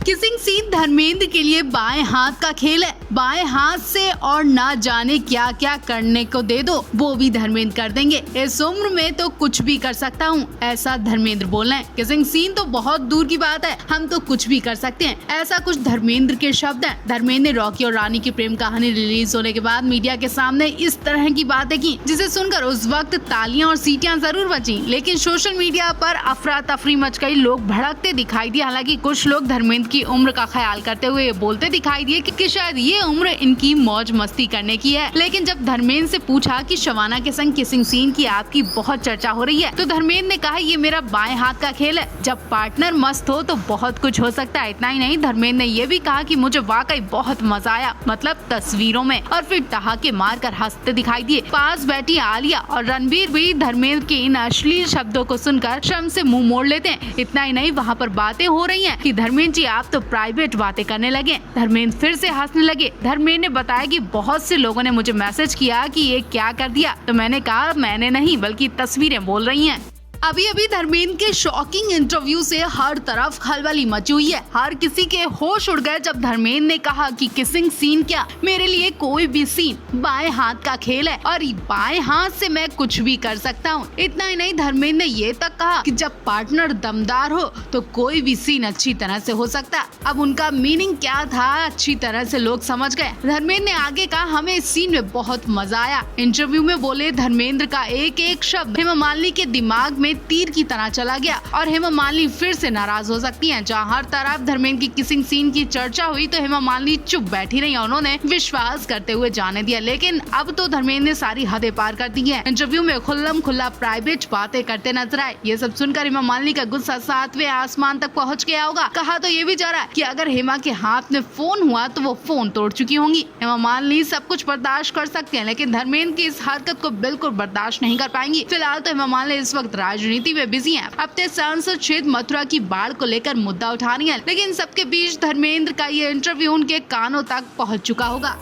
Kissing scene Dharmendra के लिए बाएं हाथ का खेल है। बाएं हाथ से और ना जाने क्या क्या करने को दे दो, वो भी धर्मेंद्र कर देंगे। इस उम्र में तो कुछ भी कर सकता हूँ, ऐसा धर्मेंद्र बोल रहे हैं। किसिंग सीन तो बहुत दूर की बात है, हम तो कुछ भी कर सकते हैं, ऐसा कुछ धर्मेंद्र के शब्द हैं। धर्मेंद्र ने रॉकी और रानी की प्रेम कहानी रिलीज होने के बाद मीडिया के सामने इस तरह की बातें की, जिसे सुनकर उस वक्त तालियां और सीटियां जरूर बची, लेकिन सोशल मीडिया पर अफरा तफरी मच गई। लोग भड़कते दिखाई दिए। हालांकि कुछ लोग धर्मेंद्र की उम्र का ख्याल करते हुए बोलते दिखाई दिए कि शायद ये उम्र इनकी मौज मस्ती करने की है। लेकिन जब धर्मेंद्र से पूछा कि शबाना के संग किसिंग सीन की आपकी बहुत चर्चा हो रही है, तो धर्मेंद्र ने कहा ये मेरा बाएं हाथ का खेल है, जब पार्टनर मस्त हो तो बहुत कुछ हो सकता है। इतना ही नहीं, धर्मेंद्र ने ये भी कहा कि मुझे वाकई बहुत मजा आया, मतलब तस्वीरों में, और फिर ठहाके मारकर हंसते दिखाई दिए। पास बैठी आलिया और रणबीर भी धर्मेंद्र के इन अश्लील शब्दों को सुनकर शर्म से मुंह मोड़ लेते हैं। इतना ही नहीं, वहाँ पर बातें हो रही हैं कि धर्मेंद्र जी आप तो प्राइवेट बातें करने लगे। धर्मेंद्र फिर से हंसने लगे। धर्मेंद्र ने बताया कि बहुत से लोगों ने मुझे मैसेज किया कि ये क्या कर दिया, तो मैंने कहा मैंने नहीं, बल्कि तस्वीरें बोल रही हैं। अभी अभी धर्मेंद्र के शॉकिंग इंटरव्यू से हर तरफ खलबली मची हुई है। हर किसी के होश उड़ गए जब धर्मेंद्र ने कहा कि किसिंग सीन क्या, मेरे लिए कोई भी सीन बाएं हाथ का खेल है और बाएं हाथ से मैं कुछ भी कर सकता हूँ। इतना ही नहीं, धर्मेंद्र ने ये तक कहा कि जब पार्टनर दमदार हो तो कोई भी सीन अच्छी तरह से हो सकता है। अब उनका मीनिंग क्या था अच्छी तरह से लोग समझ गए। धर्मेंद्र ने आगे कहा हमें इस सीन में बहुत मजा आया। इंटरव्यू में बोले धर्मेंद्र का एक एक शब्द हेमा मालिनी के दिमाग में तीर की तरह चला गया और हेमा मालिनी फिर से नाराज हो सकती हैं। जहां हर तरफ धर्मेंद्र की किसिंग सीन की चर्चा हुई तो हेमा मालिनी चुप बैठी रही। उन्होंने विश्वास करते हुए जाने दिया, लेकिन अब तो धर्मेंद्र ने सारी हदें पार कर दी हैं। इंटरव्यू में खुल्लम खुल्ला प्राइवेट बातें करते नजर आए। ये सब सुनकर हेमा मालिनी का गुस्सा 7वें आसमान तक पहुँच गया होगा। कहा तो ये भी जा रहा है कि अगर हेमा के हाथ में फोन हुआ तो वो फोन तोड़ चुकी होंगी। हेमा मालिनी सब कुछ बर्दाश्त कर सकते हैं, लेकिन धर्मेंद्र की इस हरकत को बिल्कुल बर्दाश्त नहीं कर पाएंगी। फिलहाल तो हेमा मालिनी इस वक्त राजनीति में बिजी हैं। अपने सांसद क्षेत्र मथुरा की बाढ़ को लेकर मुद्दा उठा रही हैं, लेकिन सबके बीच धर्मेंद्र का ये इंटरव्यू उनके कानों तक पहुंच चुका होगा।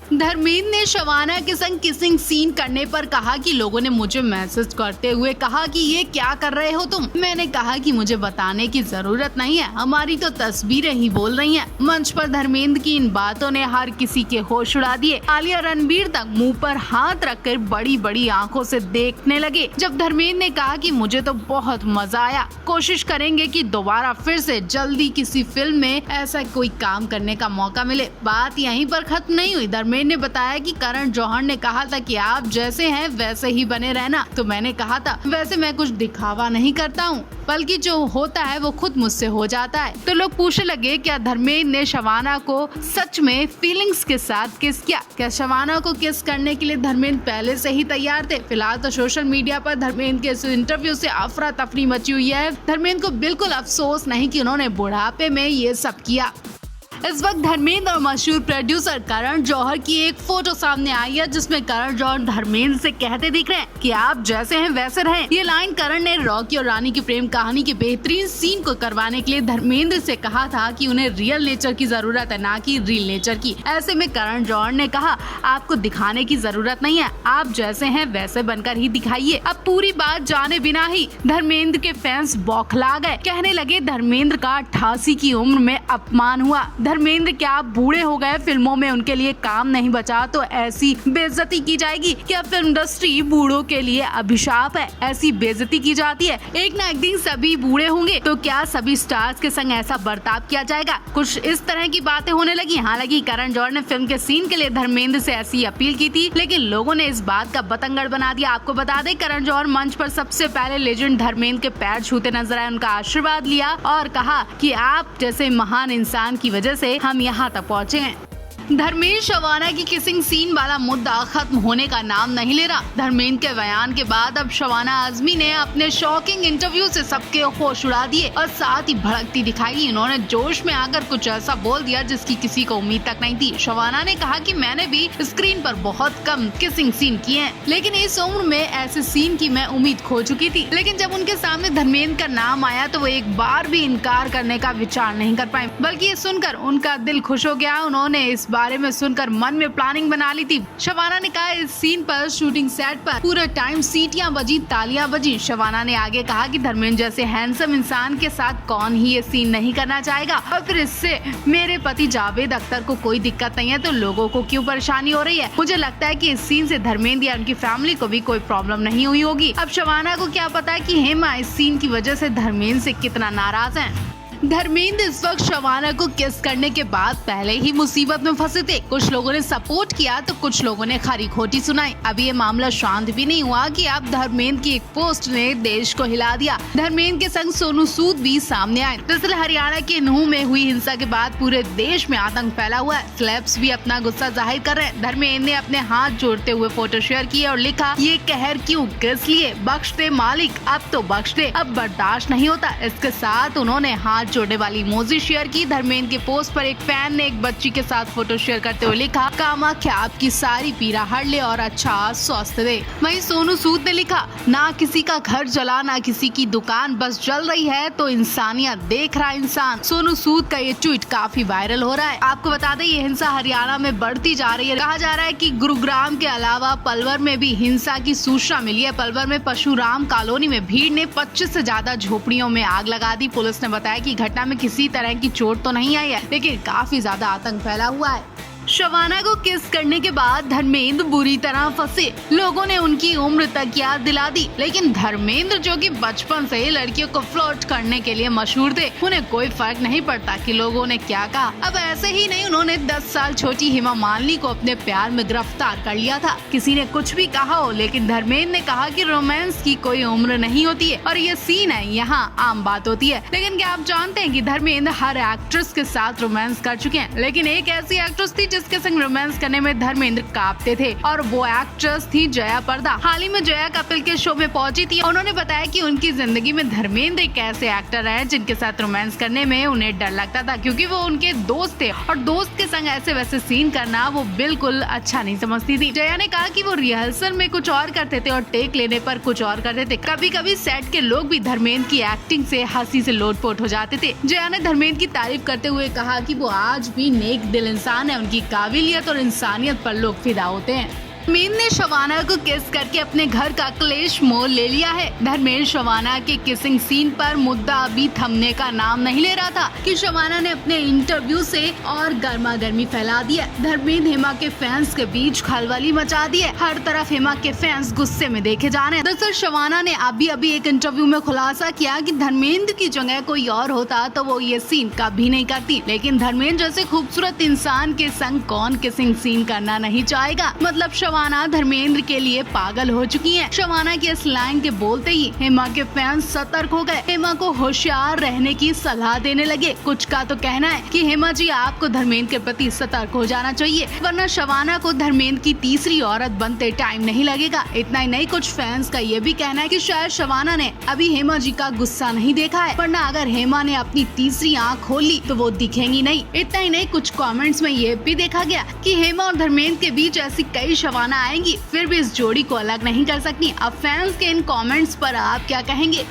धर्मेंद्र ने शबाना के संग किसिंग सीन करने पर कहा कि लोगों ने मुझे मैसेज करते हुए कहा कि ये क्या कर रहे हो तुम। मैंने कहा कि मुझे बताने की जरूरत नहीं है, हमारी तो तस्वीरें ही बोल रही हैं। मंच पर धर्मेंद्र की इन बातों ने हर किसी के होश उड़ा दिए। आलिया रणबीर तक मुंह पर हाथ रखकर बड़ी बड़ी आंखों से देखने लगे जब धर्मेंद्र ने कहा कि मुझे तो बहुत मजा आया, कोशिश करेंगे कि दोबारा फिर से जल्दी किसी फिल्म में ऐसा कोई काम करने का मौका मिले। बात यहीं पर खत्म नहीं हुई। धर्मेंद्र ने बताया कि करण जौहर ने कहा था कि आप जैसे हैं वैसे ही बने रहना, तो मैंने कहा था वैसे मैं कुछ दिखावा नहीं करता हूँ, बल्कि जो होता है वो खुद मुझसे हो जाता है। तो लोग पूछने लगे क्या धर्मेंद्र ने शबाना को सच में फीलिंग्स के साथ किस किया? क्या शबाना को किस करने के लिए धर्मेंद्र पहले से ही तैयार थे? फिलहाल तो सोशल मीडिया पर धर्मेंद्र के इस इंटरव्यू से अफरा तफरी मची हुई है। धर्मेंद्र को बिल्कुल अफसोस नहीं कि उन्होंने बुढ़ापे में ये सब किया। इस वक्त धर्मेंद्र और मशहूर प्रोड्यूसर करण जौहर की एक फोटो सामने आई है, जिसमें करण जौहर धर्मेंद्र से कहते दिख रहे हैं कि आप जैसे हैं वैसे रहें। ये लाइन करण ने रॉकी और रानी की प्रेम कहानी के बेहतरीन सीन को करवाने के लिए धर्मेंद्र से कहा था कि उन्हें रियल नेचर की जरूरत है, ना कि रील नेचर की। ऐसे में करण जौहर ने कहा आपको दिखाने की जरूरत नहीं है, आप जैसे हैं वैसे बनकर ही दिखाइए। अब पूरी बात जाने बिना ही धर्मेंद्र के फैंस बौखला गए। कहने लगे धर्मेंद्र का 88 की उम्र में अपमान हुआ। धर्मेंद्र क्या आप बूढ़े हो गए, फिल्मों में उनके लिए काम नहीं बचा तो ऐसी बेइज्जती की जाएगी? क्या फिल्म इंडस्ट्री बूढ़ों के लिए अभिशाप है? ऐसी बेइज्जती की जाती है? एक ना एक दिन सभी बूढ़े होंगे, तो क्या सभी स्टार्स के संग ऐसा बर्ताव किया जाएगा? कुछ इस तरह की बातें होने लगी। हालांकि करण जौहर ने फिल्म के सीन के लिए धर्मेंद्र से ऐसी अपील की थी, लेकिन लोगों ने इस बात का बतंगड़ बना दिया। आपको बता दें करण जौहर मंच पर सबसे पहले लेजेंड धर्मेंद्र के पैर छूते नजर आए, उनका आशीर्वाद लिया और कहा कि आप जैसे महान इंसान की वजह से हम यहाँ तक पहुँचे हैं। धर्मेंद्र शबाना की किसिंग सीन वाला मुद्दा खत्म होने का नाम नहीं ले रहा। धर्मेंद्र के बयान के बाद अब शबाना आजमी ने अपने शॉकिंग इंटरव्यू से सबके होश उड़ा दिए और साथ ही भड़कती दिखाई। उन्होंने जोश में आकर कुछ ऐसा बोल दिया जिसकी किसी को उम्मीद तक नहीं थी। शबाना ने कहा कि मैंने भी स्क्रीन पर बहुत कम किसिंग सीन किए हैं, लेकिन इस उम्र में ऐसे सीन की मैं उम्मीद खो चुकी थी। लेकिन जब उनके सामने धर्मेंद्र का नाम आया तो वो एक बार भी इनकार करने का विचार नहीं कर पाए, बल्कि ये सुनकर उनका दिल खुश हो गया। उन्होंने इस बारे में सुनकर मन में प्लानिंग बना ली थी। शबाना ने कहा इस सीन पर शूटिंग सेट पर पूरा टाइम सीटियां बजी, तालियां बजी। शबाना ने आगे कहा कि धर्मेंद्र जैसे हैंडसम इंसान के साथ कौन ही ये सीन नहीं करना चाहेगा, और फिर इससे मेरे पति जावेद अख्तर को कोई दिक्कत नहीं है तो लोगों को क्यों परेशानी हो रही है। मुझे लगता है कि इस सीन से धर्मेंद्र या उनकी फैमिली को भी कोई प्रॉब्लम नहीं हुई होगी। अब शबाना को क्या पता है कि हेमा इस सीन की वजह से धर्मेंद्र से कितना नाराज हैं। धर्मेंद्र इस वक्त शबाना को किस करने के बाद पहले ही मुसीबत में फंसे थे। कुछ लोगों ने सपोर्ट किया तो कुछ लोगों ने खरी खोटी सुनाई। अभी ये मामला शांत भी नहीं हुआ कि अब धर्मेंद्र की एक पोस्ट ने देश को हिला दिया। धर्मेंद्र के संग सोनू सूद भी सामने आए। दरअसल हरियाणा के नूह में हुई हिंसा के बाद पूरे देश में आतंक फैला हुआ है। सेलेब्स भी अपना गुस्सा जाहिर कर रहे हैं। धर्मेंद्र ने अपने हाथ जोड़ते हुए फोटो शेयर किए और लिखा, ये कहर क्यों, किस लिए, बख्श दे मालिक, अब तो बख्श दे, अब बर्दाश्त नहीं होता। इसके साथ उन्होंने हाथ जोड़ने वाली इमोजी शेयर की। धर्मेंद्र के पोस्ट पर एक फैन ने एक बच्ची के साथ फोटो शेयर करते हुए लिखा, कामाख्या आपकी सारी पीड़ा हर ले और अच्छा स्वास्थ्य दे। वहीं सोनू सूद ने लिखा, ना किसी का घर जला, ना किसी की दुकान, बस जल रही है तो इंसानियत देख रहा इंसान। सोनू सूद का ये ट्वीट काफी वायरल हो रहा है। आपको बता दें ये हिंसा हरियाणा में बढ़ती जा रही है। कहा जा रहा है कि गुरुग्राम के अलावा पलवल में भी हिंसा की सूचना मिली है। पलवल में परशुराम कॉलोनी में भीड़ ने 25 से ज्यादा झोपड़ियों में आग लगा दी। पुलिस ने बताया कि घटना में किसी तरह की चोट तो नहीं आई है, लेकिन काफी ज्यादा आतंक फैला हुआ है। शबाना को किस करने के बाद धर्मेंद्र बुरी तरह फंसे। लोगों ने उनकी उम्र तक याद दिला दी, लेकिन धर्मेंद्र जो कि बचपन से ही लड़कियों को फ्लर्ट करने के लिए मशहूर थे, उन्हें कोई फर्क नहीं पड़ता कि लोगों ने क्या कहा। अब ऐसे ही नहीं, उन्होंने 10 साल छोटी हेमा मालिनी को अपने प्यार में गिरफ्तार कर लिया था। किसी ने कुछ भी कहा हो, लेकिन धर्मेंद्र ने कहा कि रोमांस की कोई उम्र नहीं होती है और ये सीन है, यहाँ आम बात होती है। लेकिन क्या आप जानते हैं कि धर्मेंद्र हर एक्ट्रेस के साथ रोमांस कर चुके हैं, लेकिन एक ऐसी एक्ट्रेस थी जिसके संग रोमांस करने में धर्मेंद्र कांपते थे, और वो एक्ट्रेस थी जया पर्दा। हाल ही में जया कपिल के शो में पहुंची थी। उन्होंने बताया कि उनकी जिंदगी में धर्मेंद्र एक ऐसे एक्टर हैं जिनके साथ रोमांस करने में उन्हें डर लगता था, क्योंकि वो उनके दोस्त थे और दोस्त के संग ऐसे वैसे सीन करना वो बिल्कुल अच्छा नहीं समझती थी। जया ने कहा कि वो रिहर्सल में कुछ और करते थे और टेक लेने पर कुछ और करते थे। कभी कभी सेट के लोग भी धर्मेंद्र की एक्टिंग से हंसी से लोटपोट हो जाते थे। जया ने धर्मेंद्र की तारीफ करते हुए कहा कि वो आज भी नेक दिल इंसान है, उनकी काबिलियत और इंसानियत पर लोग फिदा होते हैं। धर्मेंद्र ने शबाना को किस करके अपने घर का क्लेश मोल ले लिया है। धर्मेंद्र शबाना के किसिंग सीन पर मुद्दा अभी थमने का नाम नहीं ले रहा था कि शबाना ने अपने इंटरव्यू से और गर्मा गर्मी फैला दिया। धर्मेंद्र हेमा के फैंस के बीच खलबली मचा दी है। हर तरफ हेमा के फैंस गुस्से में देखे जा रहे हैं। दरअसल शबाना ने अभी एक इंटरव्यू में खुलासा किया कि धर्मेंद्र की जगह कोई और होता तो वो ये सीन कभी नहीं करती, लेकिन धर्मेंद्र जैसे खूबसूरत इंसान के संग कौन किसिंग सीन करना नहीं चाहेगा। मतलब शबाना धर्मेंद्र के लिए पागल हो चुकी हैं। शबाना की इस लाइन के बोलते ही हेमा के फैंस सतर्क हो गए। हेमा को होशियार रहने की सलाह देने लगे। कुछ का तो कहना है कि हेमा जी आपको धर्मेंद्र के प्रति सतर्क हो जाना चाहिए, वरना शबाना को धर्मेंद्र की तीसरी औरत बनते टाइम नहीं लगेगा। इतना ही नहीं, कुछ फैंस का ये भी कहना है कि शायद शबाना ने अभी हेमा जी का गुस्सा नहीं देखा है, वरना अगर हेमा ने अपनी तीसरी आँख खोल ली तो वो दिखेंगी नहीं। इतना ही नहीं, कुछ कमेंट्स में ये भी देखा गया कि हेमा और धर्मेंद्र के बीच ऐसी कई शबाना आएंगी, फिर भी इस जोड़ी को अलग नहीं कर सकती। अब फैंस के इन कमेंट्स पर आप क्या कहेंगे?